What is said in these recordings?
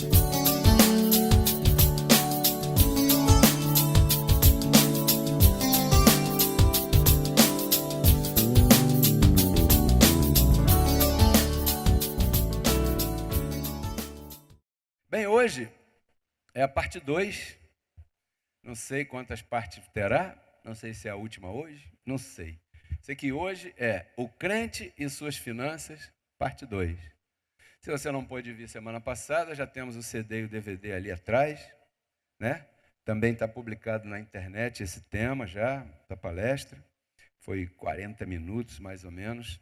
Bem, hoje é a parte 2. Não sei quantas partes terá. Não sei se é a última hoje. Não sei. Sei que hoje é o crente e suas finanças, parte 2. Se você não pôde vir semana passada, já temos o CD e o DVD ali atrás, né? Também está publicado na internet esse tema já, da palestra. Foi 40 minutos, mais ou menos.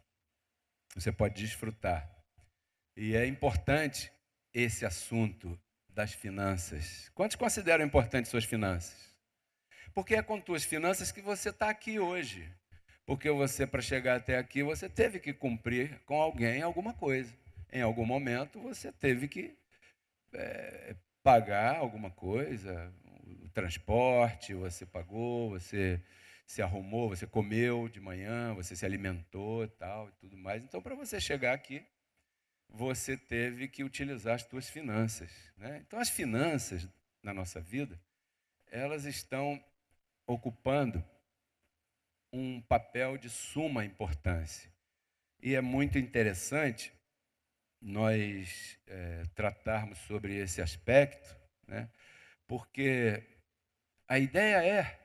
Você pode desfrutar. E é importante esse assunto das finanças. Quantos consideram importantes suas finanças? Porque é com tuas finanças que você está aqui hoje. Porque você, para chegar até aqui, você teve que cumprir com alguém alguma coisa. Em algum momento, você teve que pagar alguma coisa, o transporte, você pagou, você se arrumou, você comeu de manhã, você se alimentou e tal, e tudo mais. Então, para você chegar aqui, você teve que utilizar as suas finanças, né? Então, as finanças na nossa vida, elas estão ocupando um papel de suma importância. E é muito interessante nós tratarmos sobre esse aspecto, né? Porque a ideia é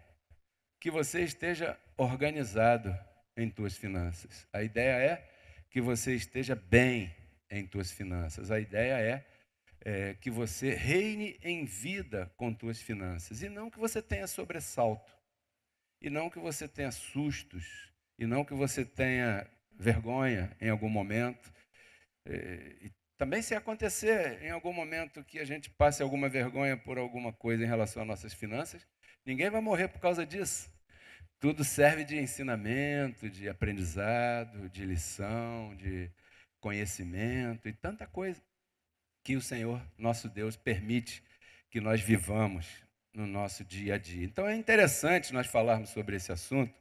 que você esteja organizado em tuas finanças. A ideia é que você esteja bem em tuas finanças. A ideia é que você reine em vida com tuas finanças. E não que você tenha sobressalto. E não que você tenha sustos. E não que você tenha vergonha em algum momento. E também se acontecer em algum momento que a gente passe alguma vergonha por alguma coisa em relação às nossas finanças, ninguém vai morrer por causa disso. Tudo serve de ensinamento, de aprendizado, de lição, de conhecimento e tanta coisa que o Senhor, nosso Deus, permite que nós vivamos no nosso dia a dia. Então é interessante nós falarmos sobre esse assunto.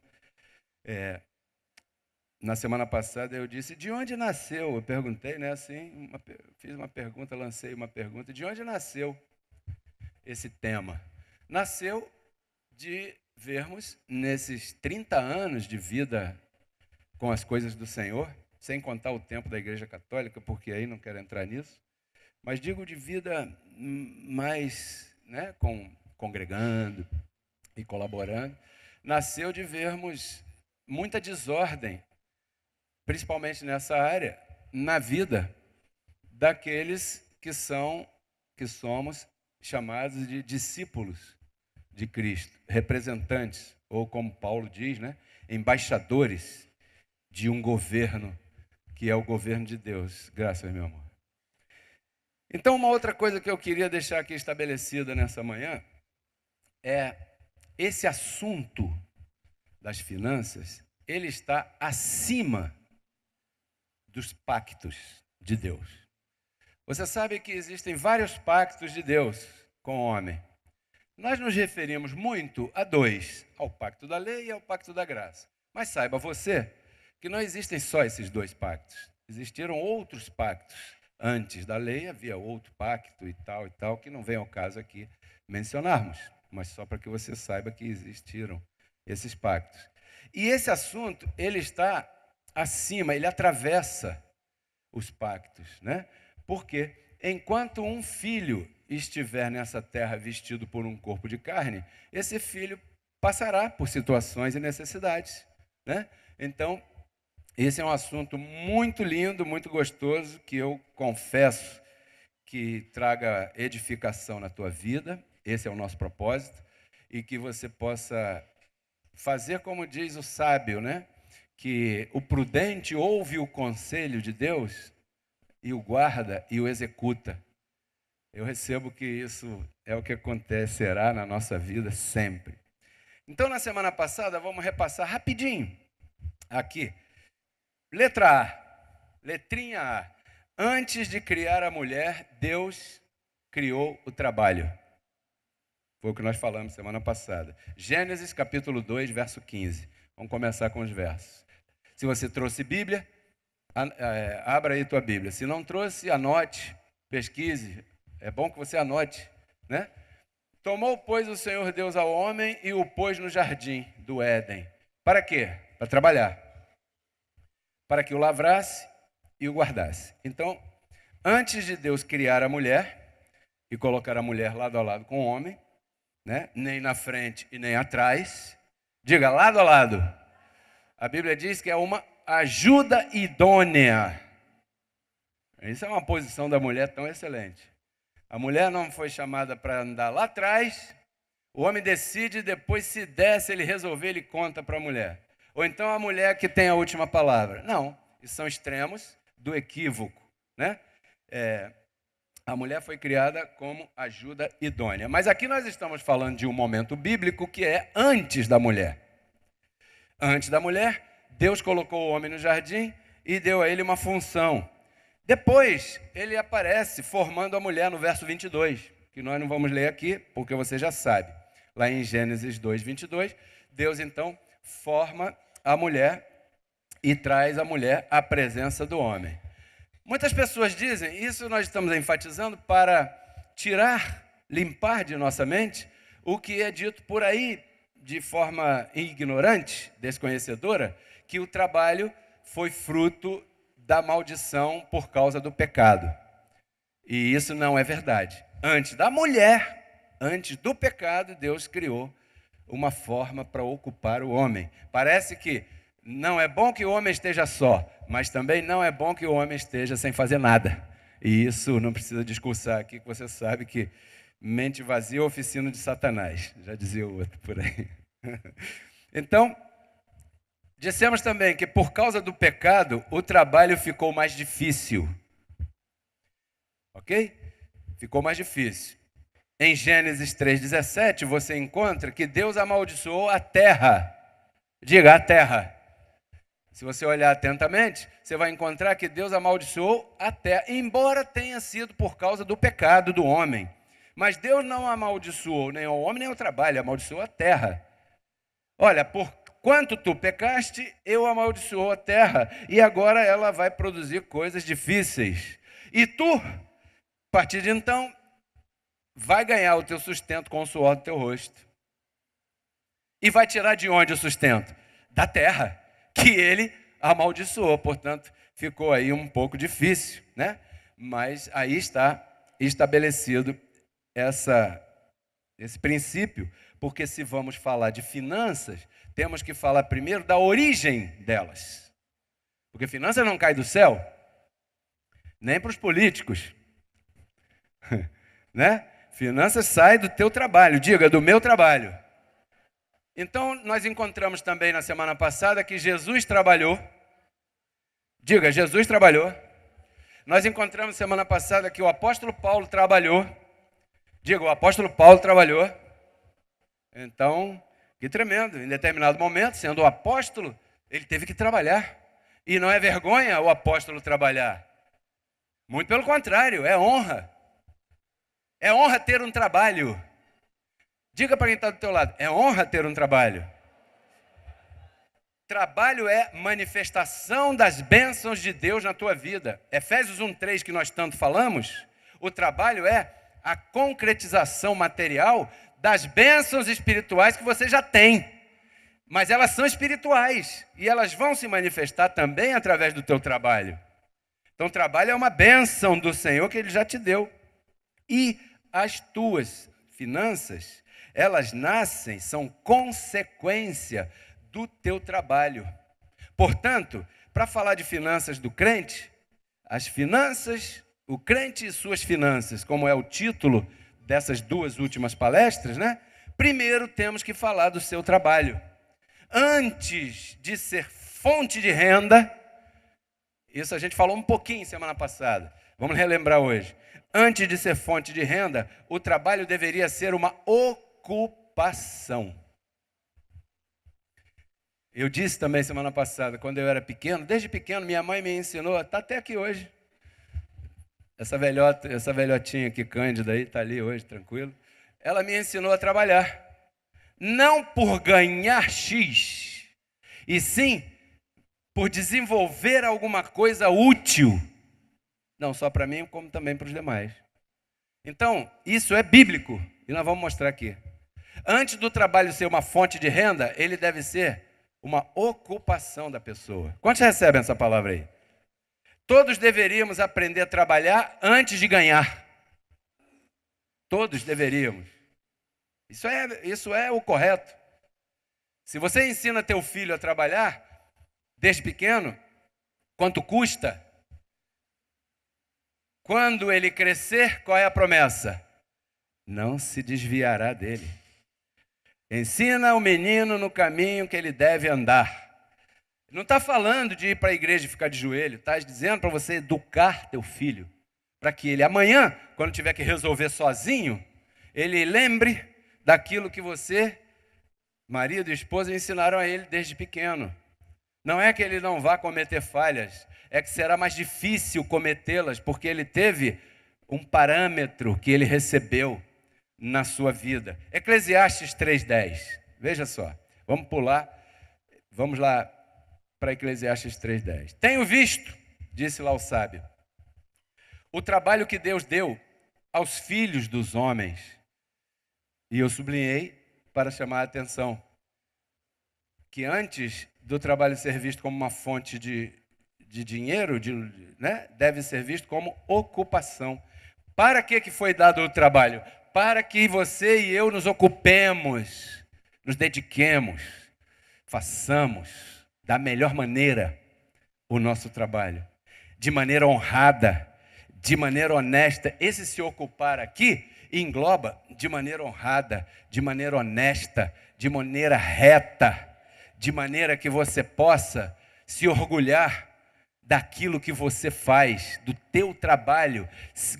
Na semana passada eu disse, de onde nasceu? Eu perguntei, né, assim, fiz uma pergunta, lancei uma pergunta, de onde nasceu esse tema? Nasceu de vermos nesses 30 anos de vida com as coisas do Senhor, sem contar o tempo da Igreja Católica, porque aí não quero entrar nisso, mas digo de vida mais, né, congregando e colaborando, nasceu de vermos muita desordem, principalmente nessa área, na vida daqueles que somos chamados de discípulos de Cristo, representantes, ou como Paulo diz, né, embaixadores de um governo que é o governo de Deus. Graças, meu amor. Então, uma outra coisa que eu queria deixar aqui estabelecida nessa manhã é esse assunto das finanças, ele está acima dos pactos de Deus. Você sabe que existem vários pactos de Deus com o homem. Nós nos referimos muito a dois, ao pacto da lei e ao pacto da graça. Mas saiba você que não existem só esses dois pactos. Existiram outros pactos. Antes da lei havia outro pacto e tal, que não vem ao caso aqui mencionarmos. Mas só para que você saiba que existiram esses pactos. E esse assunto, ele está acima, ele atravessa os pactos, né? Porque enquanto um filho estiver nessa terra vestido por um corpo de carne, esse filho passará por situações e necessidades, né? Então, esse é um assunto muito lindo, muito gostoso, que eu confesso que traga edificação na tua vida. Esse é o nosso propósito. E que você possa fazer como diz o sábio, né? Que o prudente ouve o conselho de Deus e o guarda e o executa. Eu recebo que isso é o que acontecerá na nossa vida sempre. Então, na semana passada, vamos repassar rapidinho aqui. Letra A, letrinha A. Antes de criar a mulher, Deus criou o trabalho. Foi o que nós falamos semana passada. Gênesis capítulo 2, verso 15. Vamos começar com os versos. Se você trouxe Bíblia, abra aí tua Bíblia. Se não trouxe, anote, pesquise, É bom que você anote, né? Tomou, pois, o Senhor Deus ao homem e o pôs no jardim do Éden. Para quê? Para trabalhar. Para que o lavrasse e o guardasse. Então, antes de Deus criar a mulher e colocar a mulher lado a lado com o homem, né? Nem na frente e nem atrás, diga lado a lado. A Bíblia diz que é uma ajuda idônea. Isso é uma posição da mulher tão excelente. A mulher não foi chamada para andar lá atrás. O homem decide, depois se der, se ele resolver, ele conta para a mulher. Ou então a mulher que tem a última palavra. Não, isso são extremos do equívoco, né? A mulher foi criada como ajuda idônea. Mas aqui nós estamos falando de um momento bíblico que é antes da mulher. Antes da mulher, Deus colocou o homem no jardim e deu a ele uma função. Depois, ele aparece formando a mulher no verso 22, que nós não vamos ler aqui, porque você já sabe. Lá em Gênesis 2, 22, Deus então forma a mulher e traz a mulher à presença do homem. Muitas pessoas dizem, isso nós estamos enfatizando para tirar, limpar de nossa mente o que é dito por aí de forma ignorante, desconhecedora, que o trabalho foi fruto da maldição por causa do pecado. E isso não é verdade. Antes da mulher, antes do pecado, Deus criou uma forma para ocupar o homem. Parece que não é bom que o homem esteja só, mas também não é bom que o homem esteja sem fazer nada. E isso não precisa discursar aqui, que você sabe que mente vazia é oficina de Satanás. Já dizia o outro por aí. Então, dissemos também que por causa do pecado, o trabalho ficou mais difícil. Ok? Ficou mais difícil. Em Gênesis 3,17, você encontra que Deus amaldiçoou a terra. Diga, a terra. Se você olhar atentamente, você vai encontrar que Deus amaldiçoou a terra, embora tenha sido por causa do pecado do homem. Mas Deus não amaldiçoou nem o homem nem o trabalho, amaldiçoou a terra. Olha, por quanto tu pecaste, eu amaldiçoou a terra, e agora ela vai produzir coisas difíceis. E tu, a partir de então, vai ganhar o teu sustento com o suor do teu rosto. E vai tirar de onde o sustento? Da terra, que ele amaldiçoou. Portanto, ficou aí um pouco difícil, né? Mas aí está estabelecido esse princípio, porque se vamos falar de finanças, temos que falar primeiro da origem delas. Porque finanças não cai do céu, nem para os políticos, né? Finanças sai do teu trabalho, diga, do meu trabalho. Então, nós encontramos também na semana passada que Jesus trabalhou. Diga, Jesus trabalhou. Nós encontramos semana passada que o apóstolo Paulo trabalhou. Diga, o apóstolo Paulo trabalhou. Então, que tremendo. Em determinado momento, sendo o apóstolo, ele teve que trabalhar. E não é vergonha o apóstolo trabalhar. Muito pelo contrário, é honra. É honra ter um trabalho. Diga para quem está do teu lado, é honra ter um trabalho. Trabalho é manifestação das bênçãos de Deus na tua vida. Efésios 1:3 que nós tanto falamos, o trabalho é a concretização material das bênçãos espirituais que você já tem. Mas elas são espirituais e elas vão se manifestar também através do teu trabalho. Então, o trabalho é uma bênção do Senhor que Ele já te deu. E as tuas finanças, elas nascem, são consequência do teu trabalho. Portanto, para falar de finanças do crente, as finanças, o crente e suas finanças, como é o título dessas duas últimas palestras, né? Primeiro temos que falar do seu trabalho. Antes de ser fonte de renda, isso a gente falou um pouquinho semana passada, vamos relembrar hoje. Antes de ser fonte de renda, o trabalho deveria ser uma ocupação. Eu disse também semana passada, quando eu era pequeno, desde pequeno, minha mãe me ensinou, está até aqui hoje. Essa velhotinha aqui, Cândida, aí, está ali hoje, tranquilo. Ela me ensinou a trabalhar. Não por ganhar X, e sim por desenvolver alguma coisa útil. Não só para mim, como também para os demais. Então, isso é bíblico, e nós vamos mostrar aqui. Antes do trabalho ser uma fonte de renda, ele deve ser uma ocupação da pessoa. Quantos recebem essa palavra aí? Todos deveríamos aprender a trabalhar antes de ganhar. Todos deveríamos. Isso é o correto. Se você ensina teu filho a trabalhar, desde pequeno, quanto custa? Quando ele crescer, qual é a promessa? Não se desviará dele. Ensina o menino no caminho que ele deve andar. Não está falando de ir para a igreja e ficar de joelho, está dizendo para você educar teu filho, para que ele amanhã, quando tiver que resolver sozinho, ele lembre daquilo que você, marido e esposa, ensinaram a ele desde pequeno. Não é que ele não vá cometer falhas, é que será mais difícil cometê-las, porque ele teve um parâmetro que ele recebeu na sua vida. Eclesiastes 3:10. Veja só, vamos pular, vamos lá para Eclesiastes 3:10. Tenho visto, disse lá o sábio, o trabalho que Deus deu aos filhos dos homens. E eu sublinhei para chamar a atenção que antes do trabalho ser visto como uma fonte de dinheiro, deve ser visto como ocupação. Para que foi dado o trabalho? Para que você e eu nos ocupemos, nos dediquemos, façamos da melhor maneira o nosso trabalho, de maneira honrada, de maneira honesta. Esse se ocupar aqui engloba de maneira honrada, de maneira honesta, de maneira reta, de maneira que você possa se orgulhar daquilo que você faz, do teu trabalho,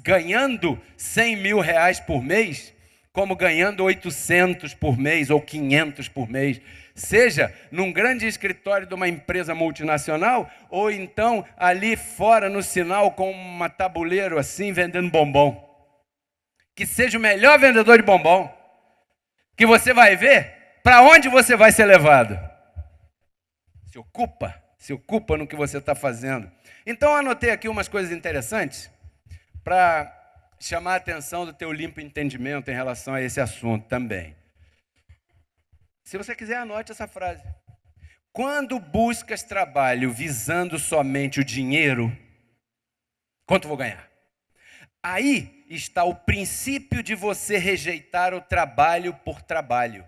ganhando 100 mil reais por mês, como ganhando 800 por mês ou 500 por mês, seja num grande escritório de uma empresa multinacional, ou então ali fora no sinal com uma tabuleiro assim, vendendo bombom. Que seja o melhor vendedor de bombom, que você vai ver para onde você vai ser levado. Se ocupa no que você está fazendo. Então eu anotei aqui umas coisas interessantes para chamar a atenção do teu limpo entendimento em relação a esse assunto também. Se você quiser, anote essa frase. Quando buscas trabalho visando somente o dinheiro, quanto vou ganhar? Aí está o princípio de você rejeitar o trabalho por trabalho.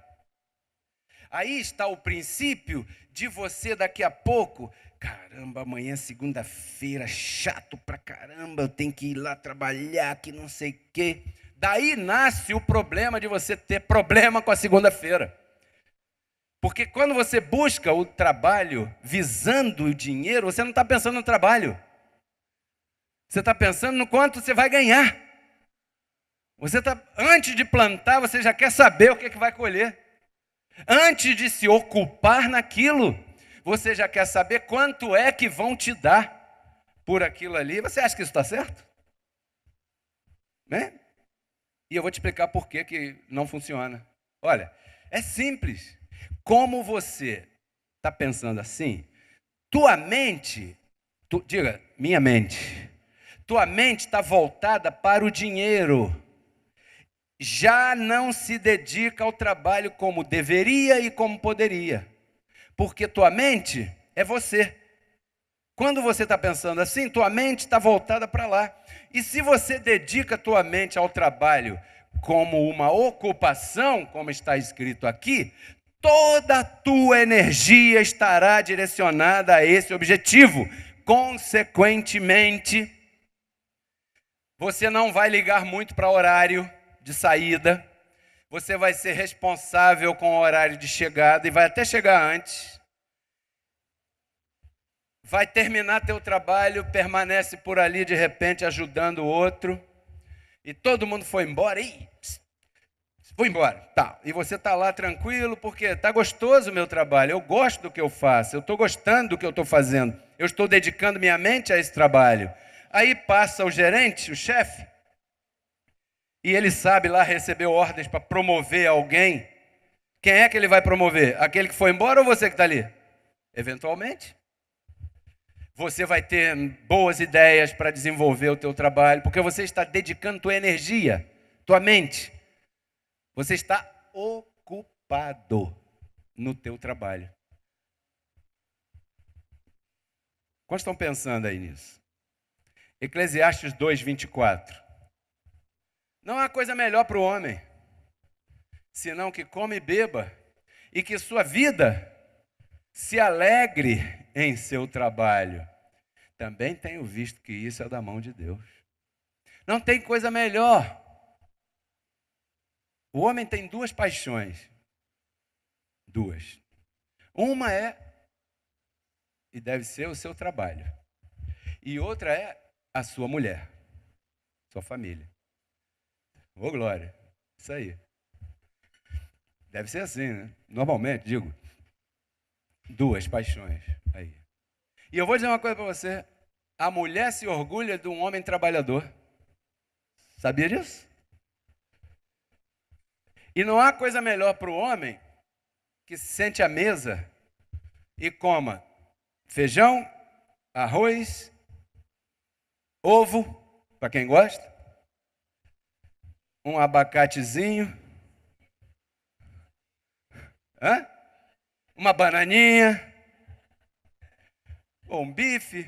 Aí está o princípio de você daqui a pouco, caramba, amanhã é segunda-feira, chato pra caramba, eu tenho que ir lá trabalhar, que não sei o quê. Daí nasce o problema de você ter problema com a segunda-feira. Porque quando você busca o trabalho visando o dinheiro, você não está pensando no trabalho. Você está pensando no quanto você vai ganhar. Antes de plantar, você já quer saber o que vai colher. Antes de se ocupar naquilo, você já quer saber quanto é que vão te dar por aquilo ali. Você acha que isso está certo? Né? E eu vou te explicar por que não funciona. Olha, é simples. Como você está pensando assim, tua mente, diga, minha mente, tua mente está voltada para o dinheiro. Já não se dedica ao trabalho como deveria e como poderia. Porque tua mente é você. Quando você está pensando assim, tua mente está voltada para lá. E se você dedica tua mente ao trabalho como uma ocupação, como está escrito aqui, toda a tua energia estará direcionada a esse objetivo. Consequentemente, você não vai ligar muito para horário de saída, você vai ser responsável com o horário de chegada e vai até chegar antes. Vai terminar teu trabalho, permanece por ali de repente ajudando o outro, e todo mundo foi embora, vou embora, tá. E você está lá tranquilo, porque está gostoso o meu trabalho, eu gosto do que eu faço, eu estou gostando do que eu estou fazendo, eu estou dedicando minha mente a esse trabalho. Aí passa o gerente, o chefe, e ele sabe lá, recebeu ordens para promover alguém. Quem é que ele vai promover? Aquele que foi embora ou você que está ali? Eventualmente. Você vai ter boas ideias para desenvolver o teu trabalho, porque você está dedicando tua energia, tua mente. Você está ocupado no teu trabalho. Quantos estão pensando aí nisso? Eclesiastes 2:24. Não há coisa melhor para o homem, senão que come e beba, e que sua vida se alegre em seu trabalho. Também tenho visto que isso é da mão de Deus. Não tem coisa melhor. O homem tem duas paixões. Duas. Uma é, e deve ser, o seu trabalho. E outra é a sua mulher, sua família. Ô, glória. Isso aí. Deve ser assim, né? Normalmente, digo. Duas paixões. Aí. E eu vou dizer uma coisa para você. A mulher se orgulha de um homem trabalhador. Sabia disso? E não há coisa melhor para o homem que se sente à mesa e coma feijão, arroz, ovo, para quem gosta, um abacatezinho, uma bananinha, ou um bife,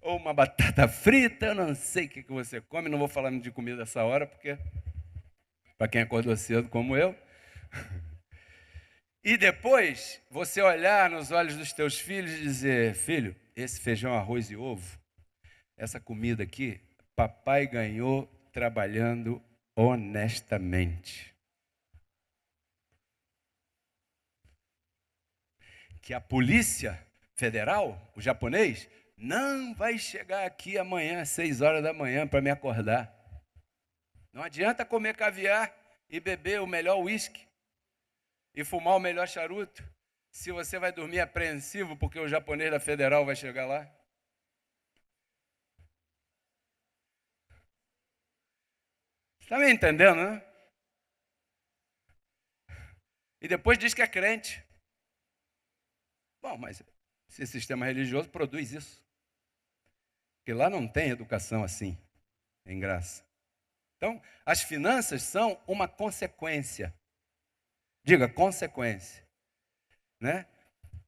ou uma batata frita, eu não sei o que você come, não vou falar de comida essa hora, porque para quem acordou cedo como eu. E depois você olhar nos olhos dos teus filhos e dizer: filho, esse feijão, arroz e ovo, essa comida aqui, papai ganhou trabalhando honestamente. Que a Polícia Federal, o japonês, não vai chegar aqui amanhã às 6 horas da manhã para me acordar. Não adianta comer caviar e beber o melhor uísque e fumar o melhor charuto se você vai dormir apreensivo porque o japonês da Federal vai chegar lá. Está me entendendo, né? E depois diz que é crente. Bom, mas esse sistema religioso produz isso. Porque lá não tem educação assim, em graça. Então, as finanças são uma consequência. Diga, consequência. Né?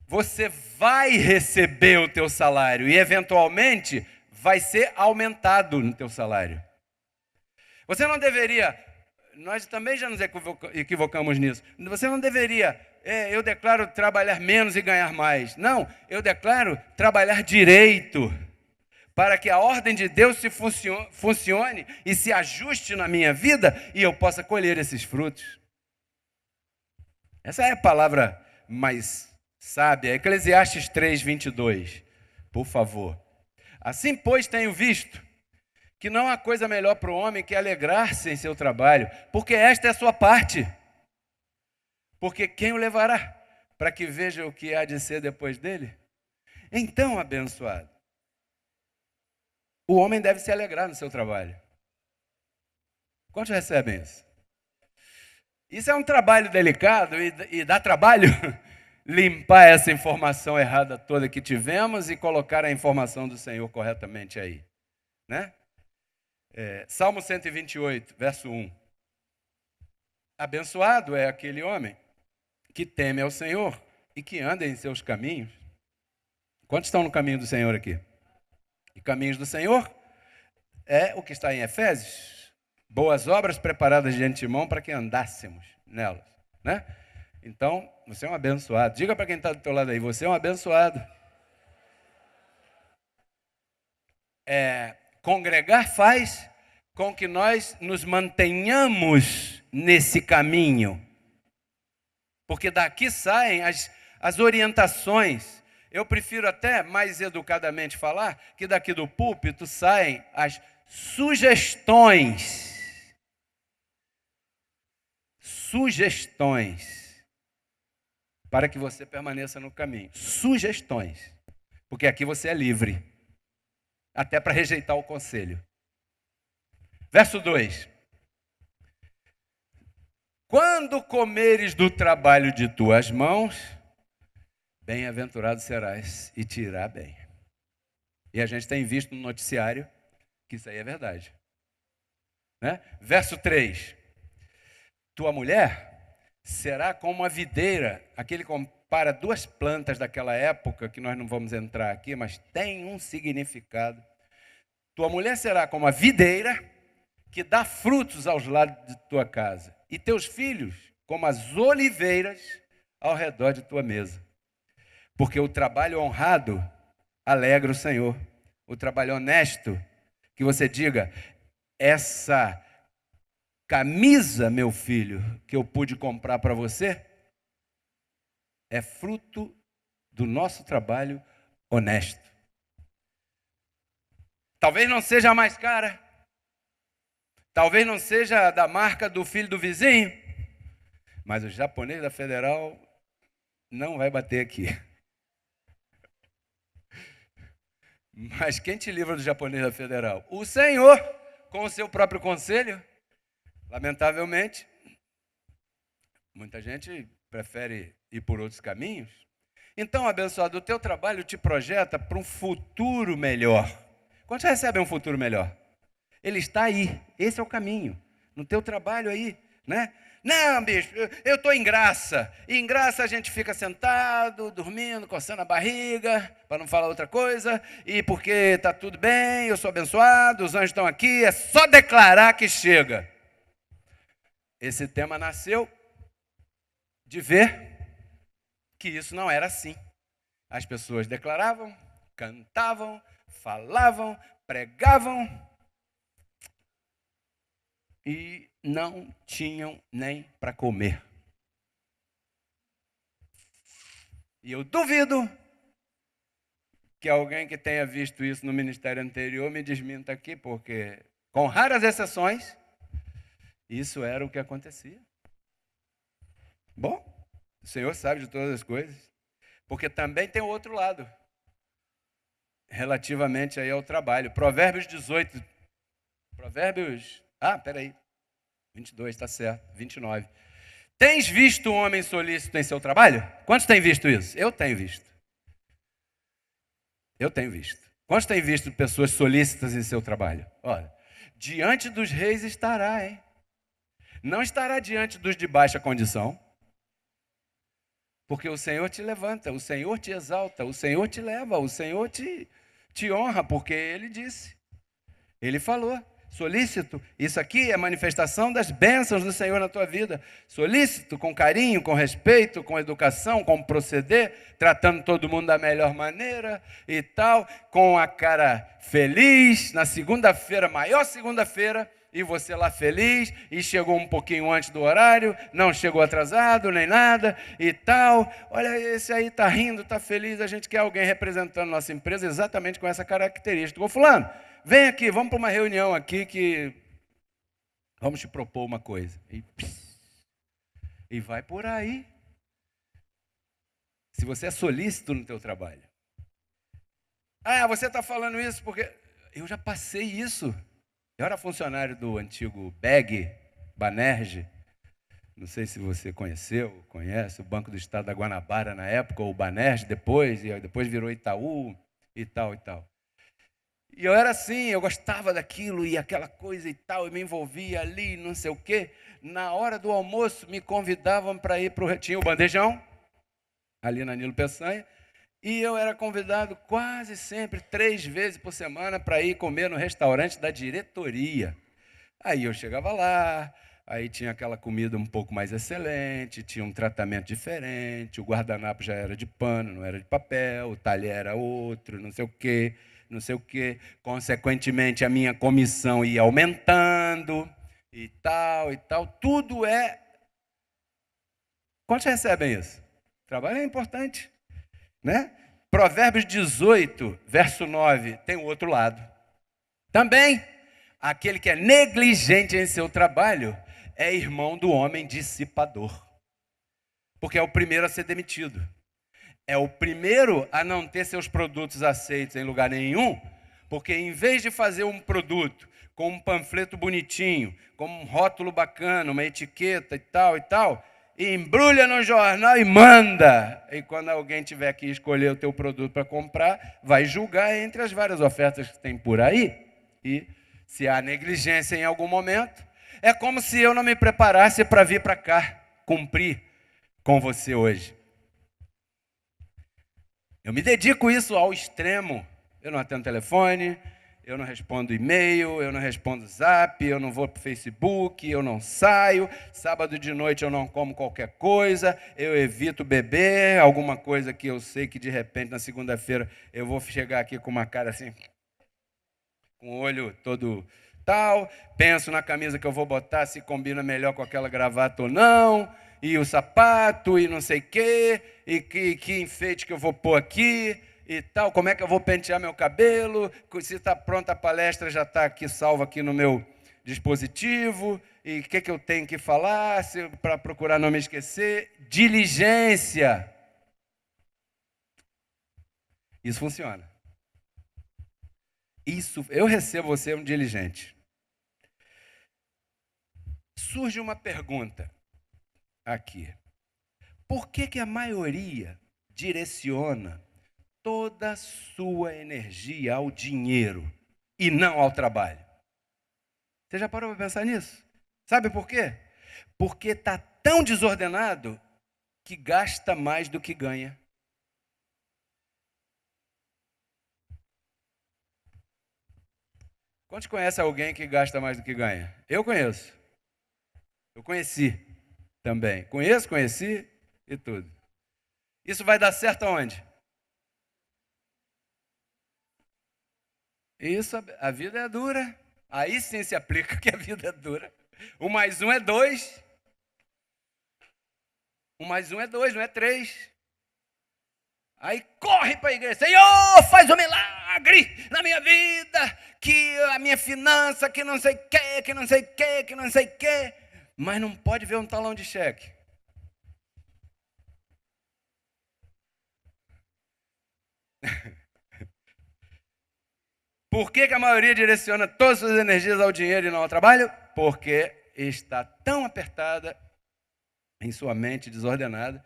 Você vai receber o teu salário e, eventualmente, vai ser aumentado no teu salário. Você não deveria, nós também já nos equivocamos nisso, você não deveria, eu declaro trabalhar menos e ganhar mais. Não, eu declaro trabalhar direito, para que a ordem de Deus se funcione e se ajuste na minha vida e eu possa colher esses frutos. Essa é a palavra mais sábia. Eclesiastes 3:22. Por favor. Assim, pois, tenho visto que não há coisa melhor para o homem que alegrar-se em seu trabalho, porque esta é a sua parte. Porque quem o levará para que veja o que há de ser depois dele? Então, abençoado, o homem deve se alegrar no seu trabalho. Quantos recebem isso? Isso é um trabalho delicado e dá trabalho limpar essa informação errada toda que tivemos e colocar a informação do Senhor corretamente aí. Né? Salmo 128, verso 1. Abençoado é aquele homem que teme ao Senhor e que anda em seus caminhos. Quantos estão no caminho do Senhor aqui? E caminhos do Senhor é o que está em Efésios. Boas obras preparadas de antemão para que andássemos nelas. Né? Então, você é um abençoado. Diga para quem está do teu lado aí, você é um abençoado. Congregar faz com que nós nos mantenhamos nesse caminho. Porque daqui saem as orientações. Eu prefiro até, mais educadamente falar, que daqui do púlpito saem as sugestões. Sugestões. Para que você permaneça no caminho. Sugestões. Porque aqui você é livre. Até para rejeitar o conselho. Verso 2. Quando comeres do trabalho de tuas mãos, bem-aventurado serás e te irá bem. E a gente tem visto no noticiário que isso aí é verdade. Né? Verso 3. Tua mulher será como a videira. Aqui ele compara duas plantas daquela época, que nós não vamos entrar aqui, mas tem um significado. Tua mulher será como a videira que dá frutos aos lados de tua casa. E teus filhos como as oliveiras ao redor de tua mesa. Porque o trabalho honrado alegra o Senhor. O trabalho honesto, que você diga, essa camisa, meu filho, que eu pude comprar para você, é fruto do nosso trabalho honesto. Talvez não seja a mais cara, talvez não seja da marca do filho do vizinho, mas o japonês da Federal não vai bater aqui. Mas quem te livra do japonês da Federal? O Senhor, com o seu próprio conselho. Lamentavelmente, muita gente prefere ir por outros caminhos. Então, abençoado, o teu trabalho te projeta para um futuro melhor. Quando você recebe um futuro melhor? Ele está aí, esse é o caminho, no teu trabalho aí, né? Não, bicho, eu estou em graça. E em graça a gente fica sentado, dormindo, coçando a barriga, para não falar outra coisa. E porque está tudo bem, eu sou abençoado, os anjos estão aqui, é só declarar que chega. Esse tema nasceu de ver que isso não era assim. As pessoas declaravam, cantavam, falavam, pregavam e não tinham nem para comer. E eu duvido que alguém que tenha visto isso no ministério anterior me desminta aqui, porque, com raras exceções, isso era o que acontecia. Bom, o Senhor sabe de todas as coisas, porque também tem o outro lado, relativamente aí ao trabalho. Provérbios 18, peraí, 22, está certo, 29. Tens visto um homem solícito em seu trabalho? Quantos têm visto isso? Eu tenho visto. Eu tenho visto. Quantos têm visto pessoas solícitas em seu trabalho? Olha, diante dos reis estará, hein? Não estará diante dos de baixa condição, porque o Senhor te levanta, o Senhor te exalta, o Senhor te leva, o Senhor te honra, porque Ele disse, Ele falou. Solícito, isso aqui é manifestação das bênçãos do Senhor na tua vida. Solícito, com carinho, com respeito, com educação, com proceder, tratando todo mundo da melhor maneira e tal, com a cara feliz, na segunda-feira, maior segunda-feira, e você lá feliz, e chegou um pouquinho antes do horário, não chegou atrasado, nem nada, e tal. Olha, esse aí está rindo, está feliz, a gente quer alguém representando nossa empresa exatamente com essa característica. Ô fulano, vem aqui, vamos para uma reunião aqui que vamos te propor uma coisa. E vai por aí. Se você é solícito no teu trabalho. Ah, você está falando isso porque eu já passei isso. Eu era funcionário do antigo Banerj, não sei se você conhece, o Banco do Estado da Guanabara na época, ou o Banerj depois, e depois virou Itaú e tal e tal. E eu era assim, eu gostava daquilo e aquela coisa e tal, eu me envolvia ali, não sei o quê. Na hora do almoço me convidavam para ir para o... Tinha o bandejão, ali na Nilo Peçanha, e eu era convidado quase sempre, 3 vezes por semana, para ir comer no restaurante da diretoria. Aí eu chegava lá, aí tinha aquela comida um pouco mais excelente, tinha um tratamento diferente, o guardanapo já era de pano, não era de papel, o talher era outro, não sei o quê. Não sei o quê, consequentemente a minha comissão ia aumentando e tal, tudo é... Quantos recebem isso? Trabalho é importante, né? Provérbios 18, verso 9, tem o outro lado. Também, aquele que é negligente em seu trabalho é irmão do homem dissipador, porque é o primeiro a ser demitido. É o primeiro a não ter seus produtos aceitos em lugar nenhum, porque em vez de fazer um produto com um panfleto bonitinho, com um rótulo bacana, uma etiqueta e tal, embrulha no jornal e manda. E quando alguém tiver que escolher o teu produto para comprar, vai julgar entre as várias ofertas que tem por aí. E se há negligência em algum momento, é como se eu não me preparasse para vir para cá, cumprir com você hoje. Eu me dedico isso ao extremo. Eu não atendo telefone, eu não respondo e-mail, eu não respondo zap, eu não vou para o Facebook, eu não saio. Sábado de noite eu não como qualquer coisa, eu evito beber, alguma coisa que eu sei que de repente na segunda-feira eu vou chegar aqui com uma cara assim, com o olho todo tal, penso na camisa que eu vou botar, se combina melhor com aquela gravata ou não, e o sapato, e não sei o quê, e que enfeite que eu vou pôr aqui, e tal, como é que eu vou pentear meu cabelo, se está pronta a palestra, já está aqui, salva aqui no meu dispositivo, e o que eu tenho que falar, para procurar não me esquecer. Diligência. Isso funciona. Isso, eu recebo você um diligente. Surge uma pergunta aqui. Por que a maioria direciona toda a sua energia ao dinheiro e não ao trabalho? Você já parou para pensar nisso? Sabe por quê? Porque está tão desordenado que gasta mais do que ganha. Quantos conhecem alguém que gasta mais do que ganha? Eu conheço. Eu conheci também. Conheci e tudo. Isso vai dar certo aonde? Isso, a vida é dura. Aí sim se aplica que a vida é dura. 1 mais 1 é 2. 1 mais 1 é 2, não é 3. Aí corre para a igreja, Senhor, faz um milagre na minha vida, que a minha finança, que não sei o quê, que não sei o quê, que não sei o quê. Mas não pode ver um talão de cheque. Por que a maioria direciona todas as suas energias ao dinheiro e não ao trabalho? Porque está tão apertada em sua mente, desordenada,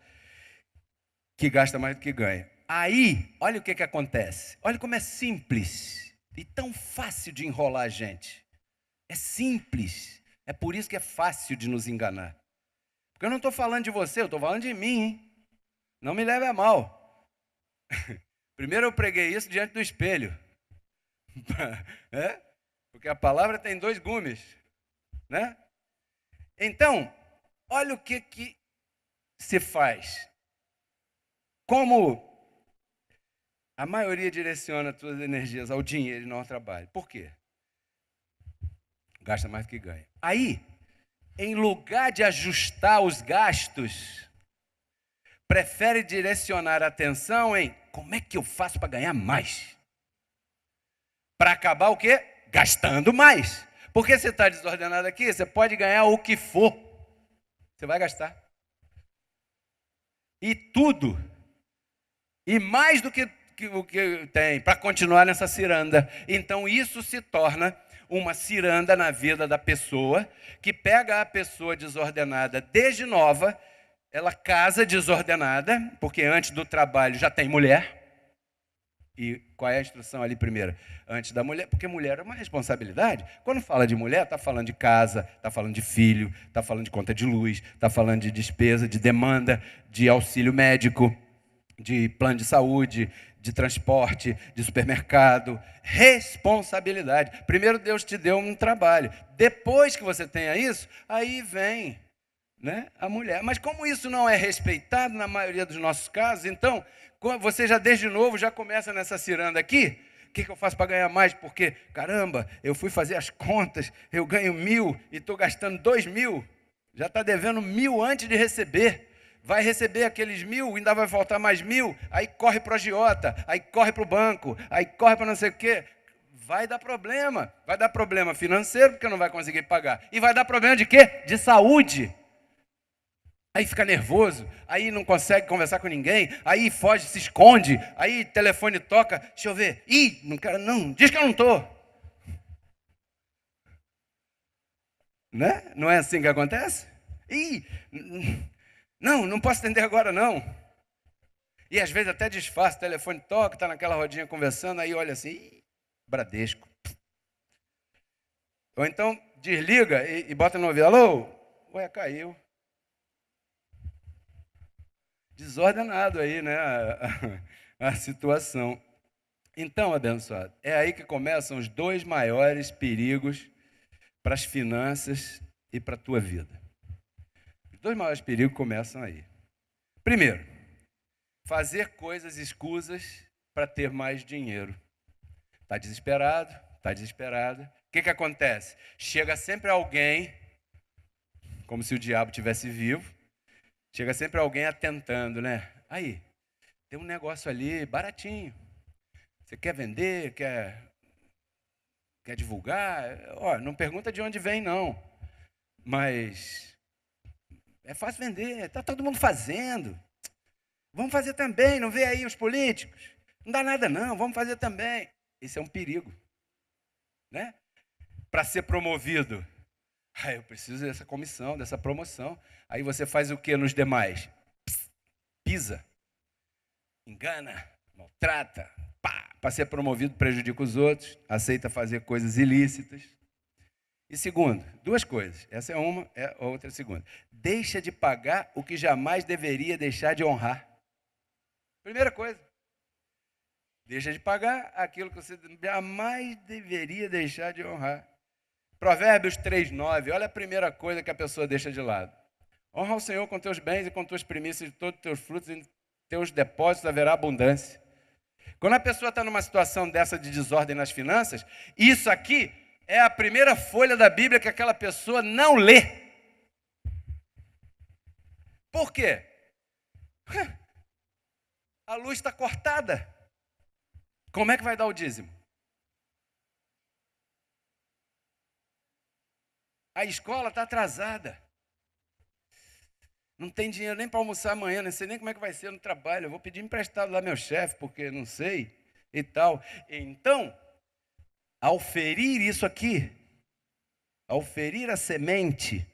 que gasta mais do que ganha. Aí, olha o que acontece. Olha como é simples e tão fácil de enrolar a gente. É simples. É por isso que é fácil de nos enganar. Porque eu não estou falando de você, eu estou falando de mim, hein? Não me leve a mal. Primeiro eu preguei isso diante do espelho. Porque a palavra tem 2 gumes, né? Então, olha o que se faz. Como a maioria direciona suas energias ao dinheiro e não ao trabalho. Por quê? Gasta mais do que ganha. Aí, em lugar de ajustar os gastos, prefere direcionar a atenção em como é que eu faço para ganhar mais? Para acabar o quê? Gastando mais. Porque você está desordenado aqui, você pode ganhar o que for. Você vai gastar. E tudo. E mais do que o que tem, para continuar nessa ciranda. Então isso se torna uma ciranda na vida da pessoa, que pega a pessoa desordenada desde nova, ela casa desordenada, porque antes do trabalho já tem mulher. E qual é a instrução ali primeiro? Antes da mulher, porque mulher é uma responsabilidade. Quando fala de mulher, está falando de casa, está falando de filho, está falando de conta de luz, está falando de despesa, de demanda, de auxílio médico, de plano de saúde, de transporte, de supermercado. Responsabilidade. Primeiro Deus te deu um trabalho. Depois que você tenha isso, aí vem, né, a mulher. Mas como isso não é respeitado na maioria dos nossos casos, então você já desde novo já começa nessa ciranda aqui. O que eu faço para ganhar mais? Porque, caramba, eu fui fazer as contas, eu ganho 1.000 e estou gastando 2.000. Já está devendo 1.000 antes de receber. Vai receber aqueles 1.000, ainda vai faltar mais 1.000, aí corre para o agiota, aí corre para o banco, aí corre para não sei o quê. Vai dar problema financeiro, porque não vai conseguir pagar. E vai dar problema de quê? De saúde. Aí fica nervoso, aí não consegue conversar com ninguém, aí foge, se esconde, aí telefone toca, deixa eu ver, não quero não, diz que eu não estou. Né? Não é assim que acontece? Não, não posso atender agora, não. E às vezes até disfarça, o telefone toca, está naquela rodinha conversando, aí olha assim, "Ih, Bradesco." Ou então desliga e bota no ouvido, alô? Ué, caiu. Desordenado aí, né, a situação. Então, abençoado, é aí que começam os dois maiores perigos para as finanças e para a tua vida. Os dois maiores perigos começam aí. Primeiro, fazer coisas escusas para ter mais dinheiro. Está desesperado, está desesperada. O que acontece? Chega sempre alguém, como se o diabo estivesse vivo, chega sempre alguém atentando, né? Aí, tem um negócio ali baratinho. Você quer vender, quer divulgar? Ó, não pergunta de onde vem, não. Mas é fácil vender, está todo mundo fazendo. Vamos fazer também, não vê aí os políticos? Não dá nada não, vamos fazer também. Isso é um perigo, né? Para ser promovido, eu preciso dessa comissão, dessa promoção. Aí você faz o que nos demais? Pisa, engana, maltrata, para ser promovido prejudica os outros, aceita fazer coisas ilícitas. E segundo, duas coisas, essa é uma, a outra é a segunda. Deixa de pagar o que jamais deveria deixar de honrar. Primeira coisa, deixa de pagar aquilo que você jamais deveria deixar de honrar. Provérbios 3:9, olha a primeira coisa que a pessoa deixa de lado. Honra o Senhor com teus bens e com tuas primícias, de todos os teus frutos, e em teus depósitos haverá abundância. Quando a pessoa está numa situação dessa de desordem nas finanças, isso aqui é a primeira folha da Bíblia que aquela pessoa não lê. Por quê? A luz está cortada. Como é que vai dar o dízimo? A escola está atrasada. Não tem dinheiro nem para almoçar amanhã, não sei nem como é que vai ser no trabalho. Eu vou pedir emprestado lá meu chefe, porque não sei e tal. Então, ao ferir isso aqui, ao ferir a semente,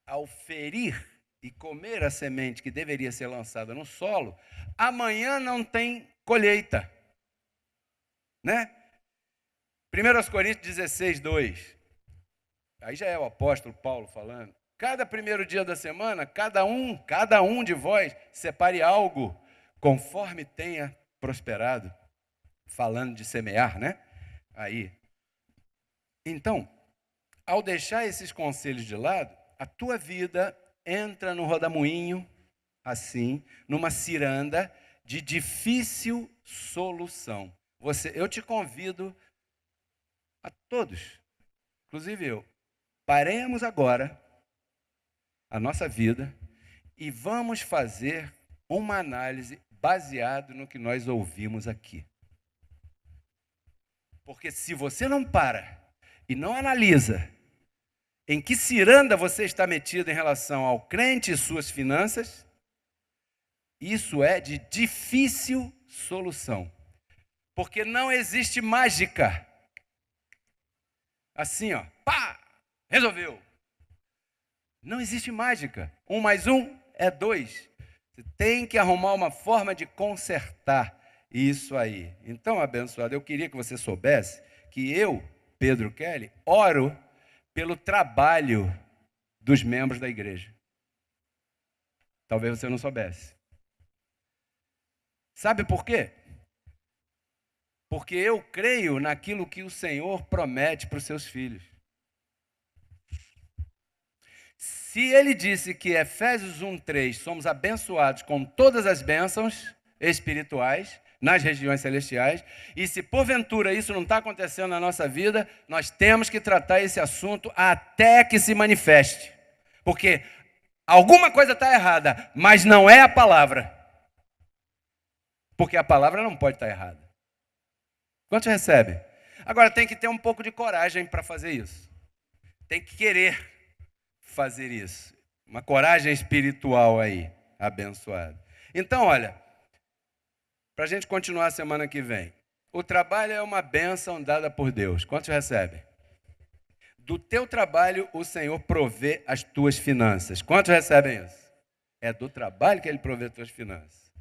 ao ferir e comer a semente que deveria ser lançada no solo, amanhã não tem colheita, né? 1 Coríntios 16:2, aí já é o apóstolo Paulo falando. Cada primeiro dia da semana, cada um de vós separe algo conforme tenha prosperado. Falando de semear, né? Aí. Então, ao deixar esses conselhos de lado, a tua vida entra no rodamuinho, assim, numa ciranda de difícil solução. Eu te convido a todos, inclusive eu, paremos agora a nossa vida e vamos fazer uma análise baseada no que nós ouvimos aqui. Porque se você não para e não analisa em que ciranda você está metido em relação ao crente e suas finanças, isso é de difícil solução. Porque não existe mágica. Assim, ó, pá, resolveu. Não existe mágica. 1 mais 1 é 2. Você tem que arrumar uma forma de consertar isso aí. Então, abençoado, eu queria que você soubesse que eu, Pedro Kelly, oro pelo trabalho dos membros da igreja. Talvez você não soubesse. Sabe por quê? Porque eu creio naquilo que o Senhor promete para os seus filhos. Se ele disse que Efésios 1:3 somos abençoados com todas as bênçãos espirituais nas regiões celestiais, e se porventura isso não está acontecendo na nossa vida, nós temos que tratar esse assunto até que se manifeste. Porque alguma coisa está errada, mas não é a palavra. Porque a palavra não pode estar errada. Quantos recebem? Agora tem que ter um pouco de coragem para fazer isso. Tem que querer fazer isso. Uma coragem espiritual aí, abençoada. Então, olha, para a gente continuar a semana que vem. O trabalho é uma bênção dada por Deus. Quantos recebem? Do teu trabalho, o Senhor provê as tuas finanças. Quantos recebem isso? É do trabalho que ele provê tuas finanças.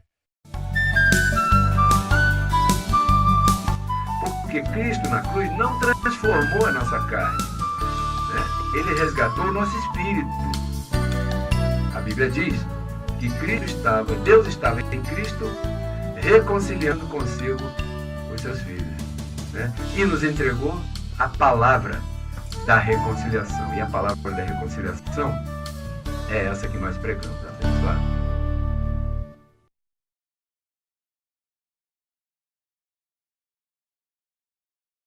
Porque Cristo na cruz não transformou a nossa carne, né? Ele resgatou o nosso espírito. A Bíblia diz que Deus estava em Cristo reconciliando consigo os seus filhos, né? E nos entregou a palavra da reconciliação. E a palavra da reconciliação é essa que nós pregamos, abençoado.